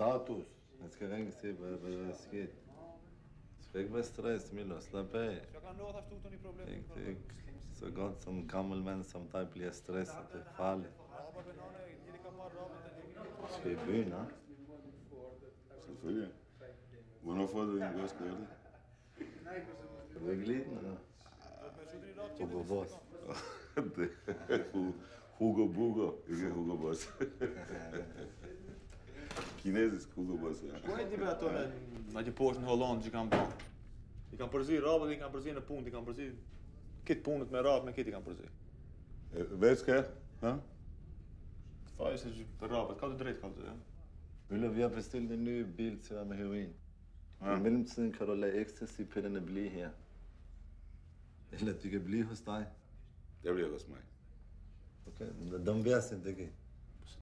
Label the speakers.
Speaker 1: Status. Jag ska ringa se vad det ska. Spek med stress, Milo, slapp av.
Speaker 2: Jag kan låta stort om ni problem.
Speaker 1: Så gott som gammal män som tar blir stressad, det är farligt. Ska vi börja?
Speaker 3: Selvfølgelig. Hvornår får du din første øl?
Speaker 1: Выглядно. Hugo Boss.
Speaker 3: Hugo Bugo, ikke Hugo Boss. Kinesisk Hugo Boss, ja.
Speaker 2: Ku e di ato na që poshtë në Holland që kanë bën. I kanë përzi robët, i kanë përzi në punë, i kanë përzi këtë punët me radhë, me këtë i kanë përzi.
Speaker 3: Veç ka? Ha?
Speaker 2: Faj se për robët, ka të drejtë ka të, ja.
Speaker 1: Milo, vi har beställt en ny bil till med heroin. I mellantiden kan du lade ecstasy-pillerne blive her. Eller de kan blive hos dig.
Speaker 3: Det bliver hos mig.
Speaker 1: Okay, de vil jeg sende det.